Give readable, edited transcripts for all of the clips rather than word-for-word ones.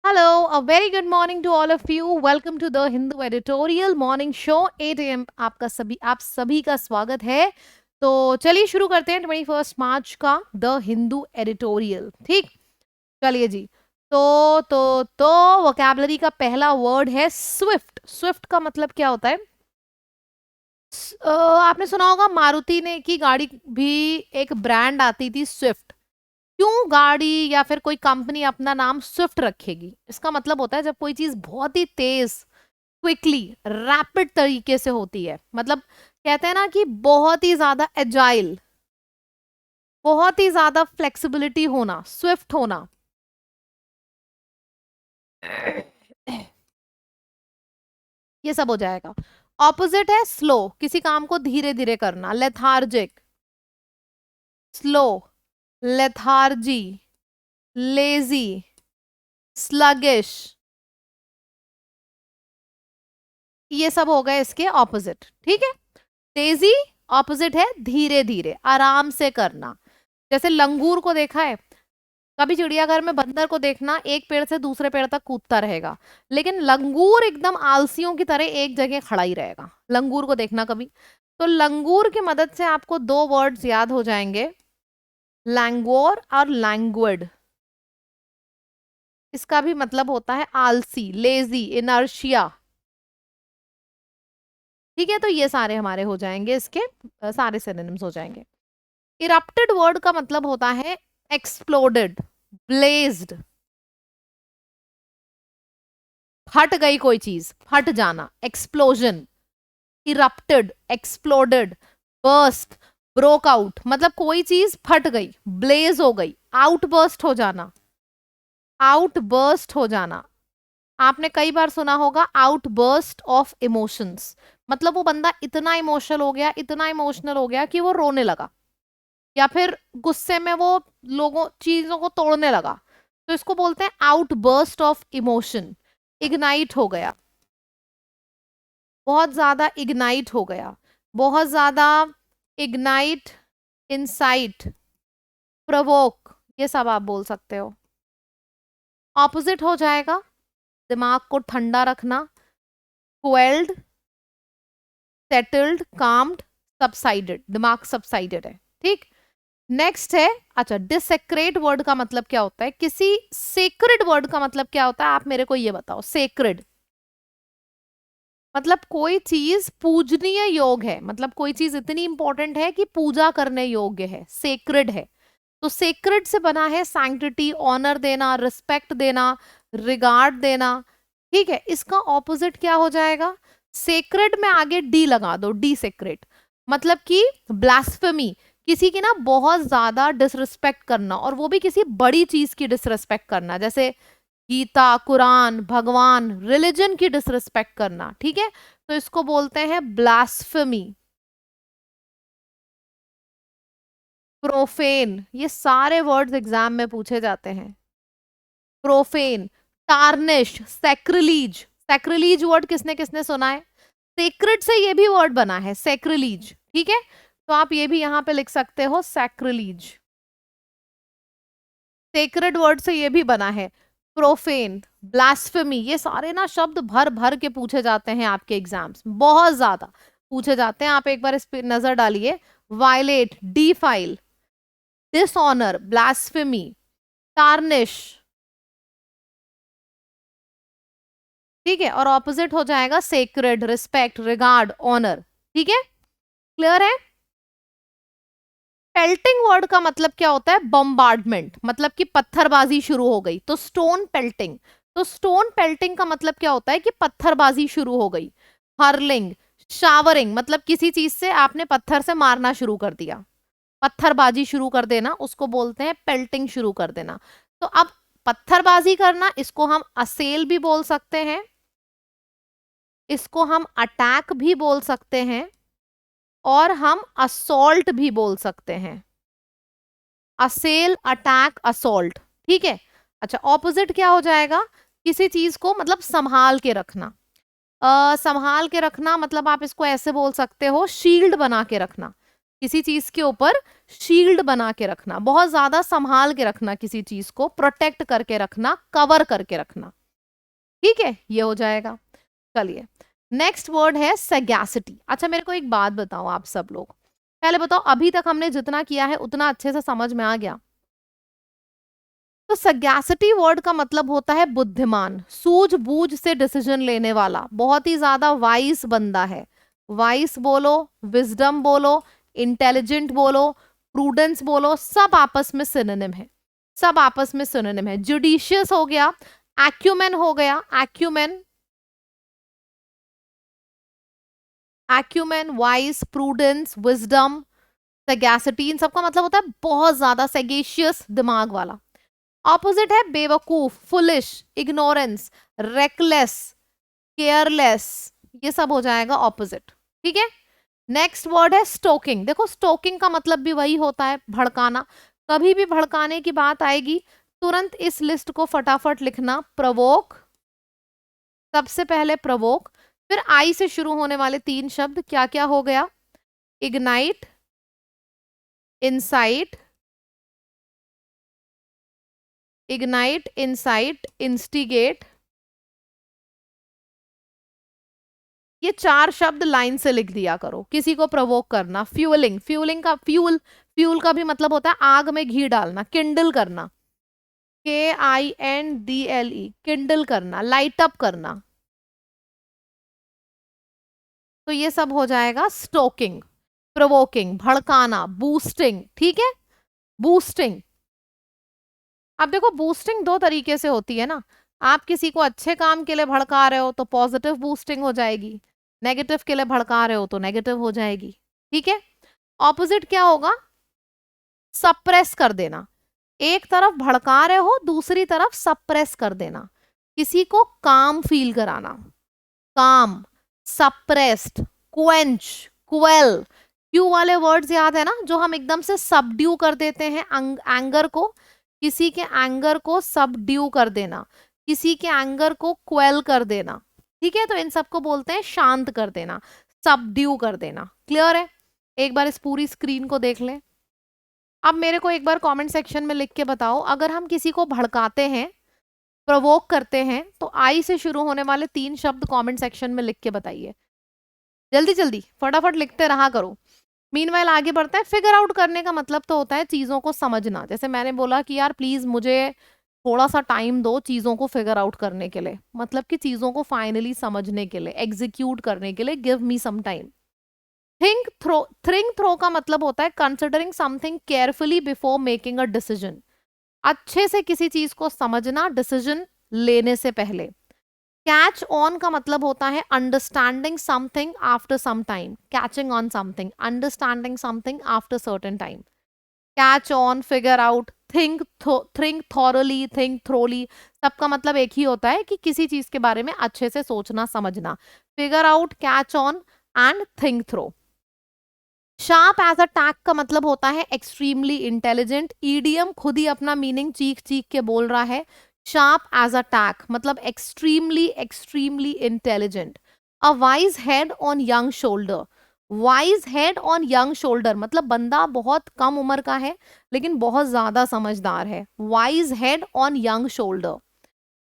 Hello, a very good morning to all of you. Welcome to the Hindu Editorial Morning Show 8 a.m. आप सभी का स्वागत है। तो चलिए शुरू करते हैं 21 मार्च का द हिंदू एडिटोरियल। ठीक, चलिए जी। तो वोकैबुलरी का पहला वर्ड है स्विफ्ट। स्विफ्ट का मतलब क्या होता है? आपने सुना होगा मारुति ने की गाड़ी भी एक ब्रांड आती थी स्विफ्ट। क्यों गाड़ी या फिर कोई कंपनी अपना नाम स्विफ्ट रखेगी? इसका मतलब होता है जब कोई चीज बहुत ही तेज, क्विकली, रैपिड तरीके से होती है, मतलब कहते हैं ना कि बहुत ही ज्यादा एजाइल, बहुत ही ज्यादा फ्लेक्सिबिलिटी होना, स्विफ्ट होना। ये सब हो जाएगा। ऑपोजिट है स्लो, किसी काम को धीरे धीरे करना। Lethargic, slow, lethargy, lazy, sluggish, ये सब हो गए इसके ऑपोजिट। ठीक है, तेजी ऑपोजिट है धीरे धीरे, आराम से करना। जैसे लंगूर को देखा है कभी? चिड़ियाघर में बंदर को देखना, एक पेड़ से दूसरे पेड़ तक कूदता रहेगा, लेकिन लंगूर एकदम आलसियों की तरह एक जगह खड़ा ही रहेगा। लंगूर को देखना कभी। तो लंगूर की मदद से आपको दो वर्ड्स याद हो जाएंगे, लैंगोर और लैंग्विड। इसका भी मतलब होता है आलसी, लेजी, इनर्शिया। ठीक है, तो ये सारे हमारे हो जाएंगे, इसके सारे सिनोनिम्स हो जाएंगे। इरप्टेड वर्ड का मतलब होता है एक्सप्लोडेड, ब्लेज्ड, फट गई कोई चीज, फट जाना, explosion. Erupted, exploded, burst, broke out, मतलब कोई चीज फट गई, ब्लेज हो गई, आउटबर्स्ट हो जाना, आउटबर्स्ट हो जाना। आपने कई बार सुना होगा आउटबर्स्ट ऑफ इमोशंस, मतलब वो बंदा इतना इमोशनल हो गया, इतना इमोशनल हो गया कि वो रोने लगा, या फिर गुस्से में वो लोगों चीजों को तोड़ने लगा। तो इसको बोलते हैं आउटबर्स्ट ऑफ इमोशन। इग्नाइट हो गया, बहुत ज्यादा इग्नाइट हो गया, बहुत ज्यादा इग्नाइट, इंसाइट, प्रोवोक, ये सब आप बोल सकते हो। ऑपोजिट हो जाएगा दिमाग को ठंडा रखना, क्वेल्ड, सेटल्ड, काम्ड, सबसाइडेड। दिमाग सबसाइडेड है। ठीक, नेक्स्ट है, अच्छा, डिसेक्रेट वर्ड का मतलब क्या होता है? किसी सेक्रेड वर्ड का मतलब क्या होता है? आप मेरे को ये बताओ। सेक्रेड मतलब कोई चीज पूजनीय योग है, मतलब कोई चीज इतनी इंपॉर्टेंट है कि पूजा करने योग्य है, सेक्रेड है। तो सेक्रेड से बना है सैंक्टिटी, ऑनर देना, रिस्पेक्ट देना, रिगार्ड देना। ठीक है, इसका ऑपोजिट क्या हो जाएगा? सेक्रेड में आगे डी लगा दो, डी सेक्रेड, मतलब कि ब्लास्फेमी, किसी की ना बहुत ज्यादा डिसरिस्पेक्ट करना, और वो भी किसी बड़ी चीज की डिसरिस्पेक्ट करना, जैसे गीता, कुरान, भगवान, रिलीजन की डिसरिस्पेक्ट करना। ठीक है, तो इसको बोलते हैं ब्लास्फेमी। प्रोफेन, ये सारे वर्ड्स एग्जाम में पूछे जाते हैं। Profane, tarnish, sacrilege. Sacrilege word किसने किसने सुना है? सेक्रेट से ये भी वर्ड बना है, सैक्रिलीज। ठीक है, तो आप ये भी यहां पे लिख सकते हो, सैक्रिलीज। सेक्रेड वर्ड से ये भी बना है। प्रोफेन, ब्लास्फेमी, ये सारे ना शब्द भर भर के पूछे जाते हैं आपके एग्जाम्स, बहुत ज्यादा पूछे जाते हैं। आप एक बार इस पे नजर डालिए। Violate, defile, dishonour, blasphemy, tarnish. ठीक है, और ऑपोजिट हो जाएगा सेक्रेड, रिस्पेक्ट, रिगार्ड, ऑनर। ठीक है, क्लियर है? पेल्टिंग वर्ड का मतलब क्या होता है? बम्बार्डमेंट, मतलब कि पत्थरबाजी शुरू हो गई, तो स्टोन पेल्टिंग। तो स्टोन पेल्टिंग का मतलब क्या होता है? कि पत्थरबाजी शुरू हो गई। हर्लिंग, शावरिंग, मतलब किसी चीज से आपने पत्थर से मारना शुरू कर दिया, पत्थरबाजी शुरू कर देना, उसको बोलते हैं पेल्टिंग शुरू कर देना। तो अब पत्थरबाजी करना, इसको हम असेल भी बोल सकते हैं, इसको हम अटैक भी बोल सकते हैं, और हम असॉल्ट भी बोल सकते हैं। असेल, अटैक, असॉल्ट। ठीक है, अच्छा, ऑपोजिट क्या हो जाएगा? किसी चीज को मतलब संभाल के रखना। संभाल के रखना मतलब आप इसको ऐसे बोल सकते हो, शील्ड बना के रखना। किसी चीज के ऊपर शील्ड बना के रखना, बहुत ज्यादा संभाल के रखना, किसी चीज को प्रोटेक्ट करके रखना, कवर करके रखना। ठीक है, ये हो जाएगा। चलिए, नेक्स्ट वर्ड है सैगैसिटी। अच्छा मेरे को एक बात बताओ आप सब लोग, पहले बताओ अभी तक हमने जितना किया है उतना अच्छे से समझ में आ गया? तो सैगैसिटी वर्ड का मतलब होता है बुद्धिमान, सूझबूझ से डिसीजन लेने वाला, बहुत ही ज्यादा वाइस बंदा है। वाइस बोलो, विजडम बोलो, इंटेलिजेंट बोलो, प्रूडेंस बोलो, सब आपस में सिनोनिम है, सब आपस में सिनोनिम है। जुडिशियस हो गया, एक्यूमेन हो गया, acumen, acumen, wise, prudence, wisdom, sagacity, इन सबका मतलब होता है बहुत ज्यादा सैगेशियस, दिमाग वाला। ऑपोजिट है बेवकूफ, फुलिश, इग्नोरेंस, रेकलेस, केयरलेस, ये सब हो जाएगा ऑपोजिट। ठीक है, नेक्स्ट वर्ड है स्टोकिंग। देखो स्टोकिंग का मतलब भी वही होता है, भड़काना। कभी भी भड़काने की बात आएगी तुरंत इस लिस्ट को फटाफट लिखना, प्रवोक, सबसे पहले प्रवोक, फिर आई से शुरू होने वाले 3 शब्द क्या क्या हो गया? Ignite, insight, ignite, insight, instigate, ये 4 शब्द लाइन से लिख दिया करो। किसी को प्रवोक करना, फ्यूलिंग, फ्यूलिंग का फ्यूल का भी मतलब होता है आग में घी डालना, किंडल करना, KINDLE, किंडल करना, लाइट अप करना, तो ये सब हो जाएगा स्टोकिंग, प्रोवोकिंग, भड़काना, बूस्टिंग। ठीक है, बूस्टिंग। अब देखो बूस्टिंग 2 तरीके से होती है ना, आप किसी को अच्छे काम के लिए भड़का रहे हो तो पॉजिटिव बूस्टिंग हो जाएगी, नेगेटिव के लिए भड़का रहे हो तो नेगेटिव हो जाएगी। ठीक है, ऑपोजिट क्या होगा? सप्रेस कर देना, एक तरफ भड़का रहे हो दूसरी तरफ सप्रेस कर देना, किसी को काम फील कराना, काम, सप्रेस्ड, क्वेंच, क्वेल, क्यू वाले वर्ड्स याद है ना, जो हम एकदम से सबड्यू कर देते हैं एंगर को, किसी के एंगर को सबड्यू कर देना, किसी के एंगर को क्वेल कर देना। ठीक है, तो इन सबको बोलते हैं शांत कर देना, सबड्यू कर देना। क्लियर है? एक बार इस पूरी स्क्रीन को देख लें। अब मेरे को एक बार कमेंट सेक्शन में लिख के बताओ, अगर हम किसी को भड़काते हैं, प्रोवोक करते हैं, तो आई से शुरू होने वाले 3 शब्द कमेंट सेक्शन में लिख के बताइए, जल्दी जल्दी फटाफट लिखते रहा करो। मीनवाइल आगे बढ़ता है। फिगर आउट करने का मतलब तो होता है चीजों को समझना, जैसे मैंने बोला कि यार प्लीज मुझे थोड़ा सा टाइम दो चीजों को फिगर आउट करने के लिए, मतलब कि चीजों को फाइनली समझने के लिए, एग्जीक्यूट करने के लिए, give me some time. Think through का मतलब होता है considering something carefully before making a decision, अच्छे से किसी चीज को समझना डिसीजन लेने से पहले। कैच ऑन का मतलब होता है understanding something after some time, catching on something, understanding something after certain time. Catch on, figure out, think thoroughly, think thoroughly, सबका मतलब एक ही होता है कि किसी चीज के बारे में अच्छे से सोचना समझना। Figure out, catch on and think through. Sharp as a tack का मतलब होता है एक्सट्रीमली इंटेलिजेंट। ईडियम खुद ही अपना मीनिंग चीख चीख के बोल रहा है। शार्प एज अ टैक मतलब extremely extremely intelligent. A wise head on young shoulder, wise head on young shoulder मतलब बंदा बहुत कम उम्र का है लेकिन बहुत ज्यादा समझदार है। Wise head on young shoulder.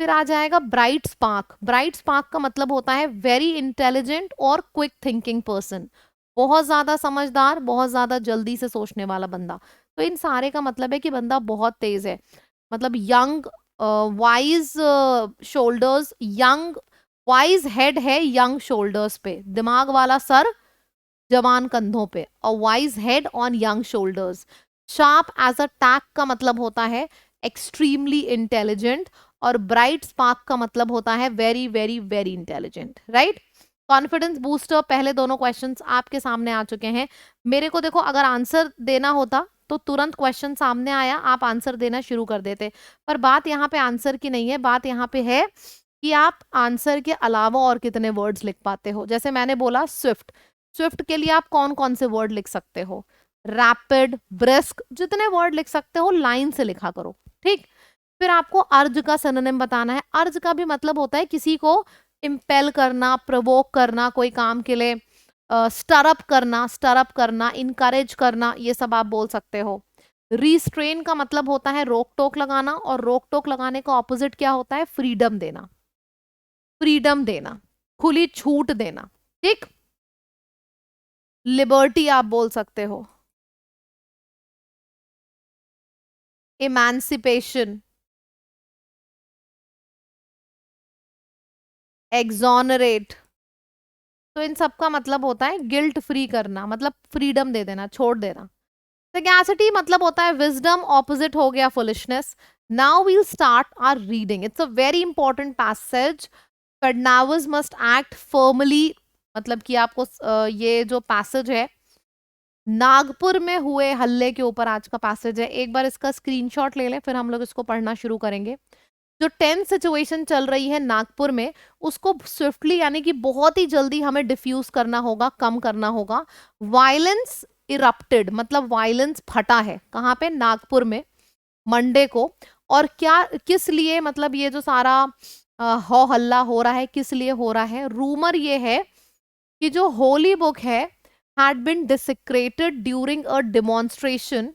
फिर आ जाएगा ब्राइट स्पार्क। ब्राइट स्पार्क का मतलब होता है वेरी इंटेलिजेंट और क्विक थिंकिंग पर्सन, बहुत ज्यादा समझदार, बहुत ज्यादा जल्दी से सोचने वाला बंदा। तो इन सारे का मतलब है कि बंदा बहुत तेज है, मतलब young, wise shoulders, young, wise head है यंग शोल्डर्स पे, दिमाग वाला सर जवान कंधों पे, और wise head on young shoulders. Sharp as a tack का मतलब होता है एक्सट्रीमली इंटेलिजेंट, और ब्राइट स्पार्क का मतलब होता है very very very intelligent. Right? Confidence booster, पहले दोनों क्वेश्चंस आपके सामने आ चुके हैं। मेरे को देखो अगर आंसर देना होता तो तुरंत क्वेश्चन सामने आया, आप आंसर देना शुरू कर देते, पर बात यहाँ पे आंसर की नहीं है, बात यहाँ पे है कि आप आंसर के अलावा और कितने वर्ड्स लिख पाते हो। जैसे मैंने बोला स्विफ्ट, स्विफ्ट के लिए आप कौन कौन से वर्ड लिख सकते हो? रैपिड, ब्रिस्क, जितने वर्ड लिख सकते हो लाइन से लिखा करो। ठीक, फिर आपको अर्ज का सिनोनिम बताना है। अर्ज का भी मतलब होता है किसी को इम्पेल करना, प्रोवोक करना कोई काम के लिए, स्टरअप करना, इनकरेज करना, ये सब आप बोल सकते हो। रिस्ट्रेन का मतलब होता है रोक टोक लगाना, और रोक टोक लगाने का ऑपोजिट क्या होता है? फ्रीडम देना, फ्रीडम देना, खुली छूट देना, ठीक। लिबर्टी आप बोल सकते हो। इमेंसिपेशन, एक्सोनरेट, तो इन सब का मतलब होता है गिल्ट फ्री करना, मतलब फ्रीडम दे देना, छोड़ देना। Sagacity मतलब होता है विजडम, ऑपोजिट हो गया foolishness. Now we'll start our reading, it's a very important passage. Fernandes must act firmly, मतलब कि आपको ये जो पैसेज है नागपुर में हुए हल्ले के ऊपर आज का पैसेज है। एक बार इसका स्क्रीनशॉट ले लें, फिर हम लोग इसको पढ़ना शुरू करेंगे। जो टेंस सिचुएशन चल रही है नागपुर में, उसको स्विफ्टली यानी कि बहुत ही जल्दी हमें डिफ्यूज करना होगा, कम करना होगा। वायलेंस इरप्टेड, मतलब वायलेंस फटा है कहाँ पे? नागपुर में, मंडे को। और क्या, किस लिए, मतलब ये जो सारा हो हल्ला हो रहा है किस लिए हो रहा है? रूमर ये है कि जो होली बुक है had been desecrated during a demonstration.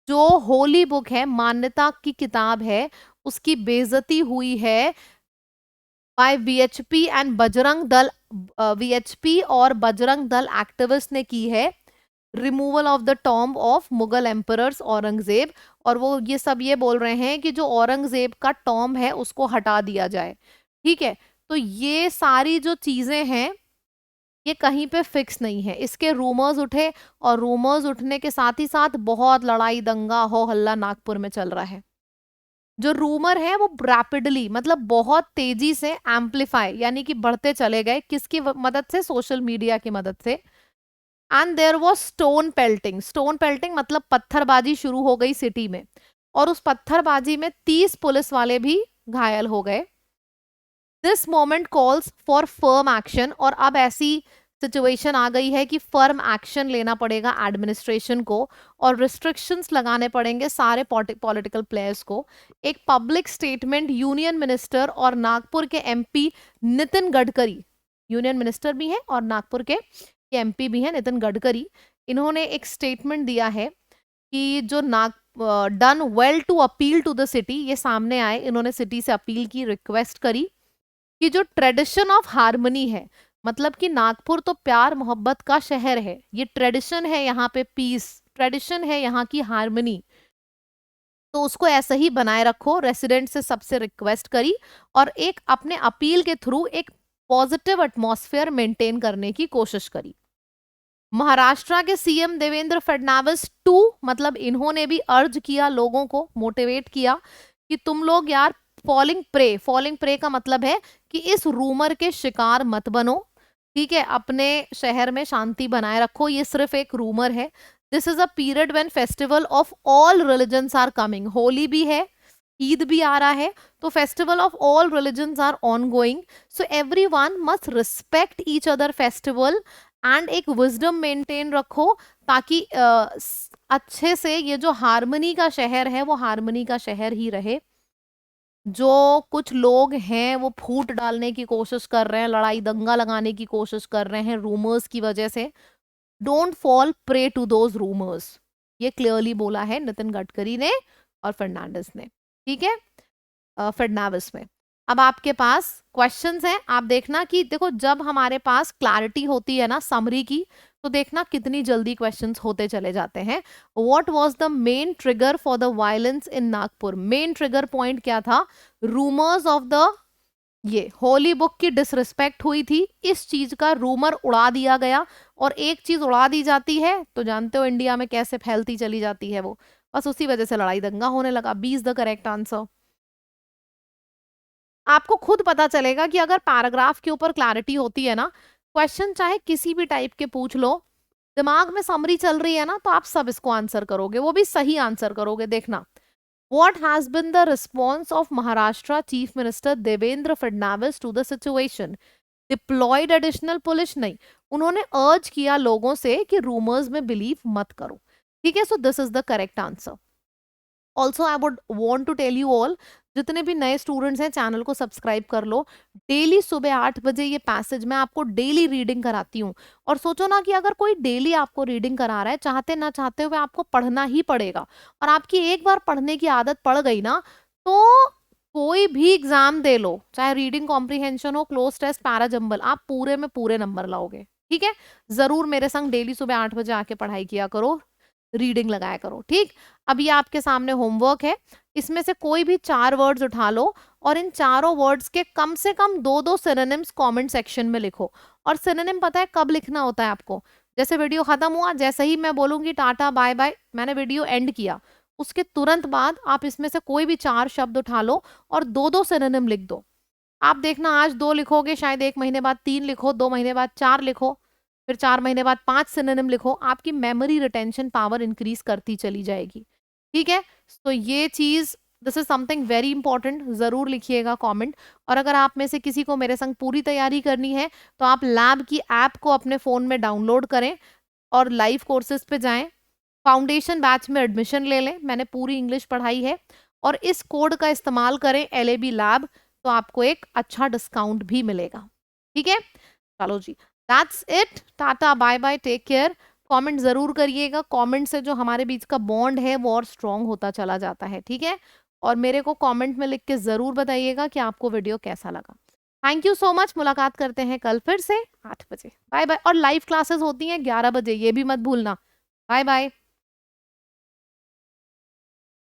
जो होली बुक है, मान्यता की किताब है, उसकी बेइज्जती हुई है bye VHP and Bajrang Dal. VHP और बजरंग दल एक्टिविस्ट ने की है removal of the tomb of Mughal emperors Aurangzeb. और वो ये सब ये बोल रहे हैं कि जो औरंगजेब का टॉम्ब है उसको हटा दिया जाए, ठीक है। तो ये सारी जो चीजें हैं ये कहीं पे फिक्स नहीं है, इसके रूमर्स उठे, और रूमर्स उठने के साथ ही साथ बहुत लड़ाई दंगा हो हल्ला नागपुर में चल रहा है। जो रूमर है वो रैपिडली, मतलब बहुत तेजी से एम्पलीफाई यानी कि बढ़ते चले गए, किसकी मदद से? सोशल मीडिया की मदद से। And there was stone pelting, stone pelting मतलब पत्थरबाजी शुरू हो गई सिटी में, और उस पत्थरबाजी में 30 पुलिस वाले भी घायल हो गए। This moment calls for firm action, और अब ऐसी सिचुएशन आ गई है कि फर्म एक्शन लेना पड़ेगा एडमिनिस्ट्रेशन को, और रिस्ट्रिक्शंस लगाने पड़ेंगे सारे पॉलिटिकल प्लेयर्स को। एक पब्लिक स्टेटमेंट यूनियन मिनिस्टर और नागपुर के MP Nitin Gadkari, union minister भी हैं और नागपुर के एमपी भी हैं नितिन गडकरी, इन्होंने एक स्टेटमेंट दिया है कि जो नाग done well to appeal to the city, ये सामने आए, इन्होंने सिटी से अपील की, रिक्वेस्ट करी कि जो ट्रेडिशन ऑफ हार्मनी है, मतलब कि नागपुर तो प्यार मोहब्बत का शहर है, ये ट्रेडिशन है यहाँ पे पीस, ट्रेडिशन है यहाँ की हार्मनी, तो उसको ऐसे ही बनाए रखो। रेसिडेंट से सबसे रिक्वेस्ट करी, और एक अपने अपील के थ्रू एक पॉजिटिव एटमॉस्फेयर मेंटेन करने की कोशिश करी। महाराष्ट्र के सीएम देवेंद्र फडणवीस टू, मतलब इन्होंने भी अर्ज किया लोगों को, मोटिवेट किया कि तुम लोग यार फॉलिंग प्रे का मतलब है कि इस रूमर के शिकार मत बनो, ठीक है, अपने शहर में शांति बनाए रखो, ये सिर्फ एक रूमर है। This is a period when festival of all religions are coming, Holi भी है, ईद भी आ रहा है, तो festival of all religions are ongoing, so everyone must respect each other festival and एक विजडम मेंटेन रखो, ताकि अच्छे से ये जो हार्मनी का शहर है वो हार्मनी का शहर ही रहे। जो कुछ लोग हैं वो फूट डालने की कोशिश कर रहे हैं, लड़ाई दंगा लगाने की कोशिश कर रहे हैं रूमर्स की वजह से, don't fall prey to those rumours, ये क्लियरली बोला है नितिन गडकरी ने और फर्नांडिस ने, ठीक है, फडनाविस में। अब आपके पास क्वेश्चंस हैं, आप देखना कि देखो जब हमारे पास क्लैरिटी होती है ना समरी की, तो देखना कितनी जल्दी क्वेश्चंस होते चले जाते हैं। What was the main trigger for the violence in Nagpur? Main trigger point क्या था? रूमर्स ऑफ द, ये होली बुक की डिसरिस्पेक्ट हुई थी, इस चीज का रूमर उड़ा दिया गया, और एक चीज उड़ा दी जाती है तो जानते हो इंडिया में कैसे फैलती चली जाती है वो, बस उसी वजह से लड़ाई दंगा होने लगा। B is the correct answer. आपको खुद पता चलेगा कि अगर पैराग्राफ के ऊपर क्लैरिटी होती है ना, क्वेश्चन चाहे किसी भी टाइप के पूछ लो, दिमाग में समरी चल रही है ना, तो आप सब इसको आंसर करोगे, वो भी सही आंसर करोगे। देखना, What has been the response of Maharashtra Chief Minister Devendra Fadnavis to the situation? Deployed additional police? नहीं, उन्होंने अर्ज किया लोगों से कि रूमर्स में बिलीव मत करो, ठीक है। So this is the correct answer. Also, I would want to tell you all जितने भी नए स्टूडेंट्स हैं चैनल को सब्सक्राइब कर लो। डेली सुबह 8 बजे ये पैसेज मैं आपको डेली रीडिंग कराती हूँ। और सोचो ना कि अगर कोई डेली आपको रीडिंग करा रहा है, चाहते ना चाहते हुए आपको पढ़ना ही पड़ेगा। और आपकी एक बार पढ़ने की आदत पड़ गई ना, तो कोई भी एग्जाम दे लो, चाहे रीडिंग कॉम्प्रिहेंशन हो, क्लोज टेस्ट, पैरा जंबल, आप पूरे में पूरे नंबर लाओगे। ठीक है, जरूर मेरे संग डेली सुबह 8 बजे आके पढ़ाई किया करो, रीडिंग लगाया करो। ठीक, अब ये आपके सामने होमवर्क है, इसमें से कोई भी 4 वर्ड्स उठा लो और इन चारों वर्ड्स के कम से कम 2-2 सिनोनिम्स कमेंट सेक्शन में लिखो। और सिनोनिम पता है कब लिखना होता है आपको? जैसे वीडियो खत्म हुआ, जैसे ही मैं बोलूंगी टाटा बाय बाय, मैंने वीडियो एंड किया, उसके तुरंत बाद आप इसमें से कोई भी 4 शब्द उठा लो और 2-2 सिनोनिम लिख दो। आप देखना, आज 2 लिखोगे, शायद 1 महीने बाद 3 लिखो, 2 महीने बाद 4 लिखो, फिर 4 महीने बाद 5 सिनोनिम लिखो, आपकी मेमोरी रिटेंशन पावर इंक्रीज करती चली जाएगी। ठीक है, तो ये चीज, this is something very important, जरूर लिखिएगा कमेंट। और अगर आप में से किसी को मेरे संग पूरी तैयारी करनी है तो आप लैब की ऐप को अपने फोन में डाउनलोड करें और लाइव कोर्सेज पे जाएं, फाउंडेशन बैच में एडमिशन ले लें, मैंने पूरी इंग्लिश पढ़ाई है, और इस कोड का इस्तेमाल करें LAB लैब, तो आपको एक अच्छा डिस्काउंट भी मिलेगा। ठीक है, चलो जी, that's it, tata bye bye, take care. Comment जरूर करिएगा, कमेंट से जो हमारे बीच का बॉन्ड है वो और स्ट्रांग होता चला जाता है। ठीक है, और मेरे को कमेंट में लिख के जरूर बताइएगा कि आपको वीडियो कैसा लगा। थैंक यू सो मच, मुलाकात करते हैं कल फिर से 8 बजे। बाय बाय, और लाइव क्लासेस होती हैं 11 बजे, ये भी मत भूलना। Bye bye.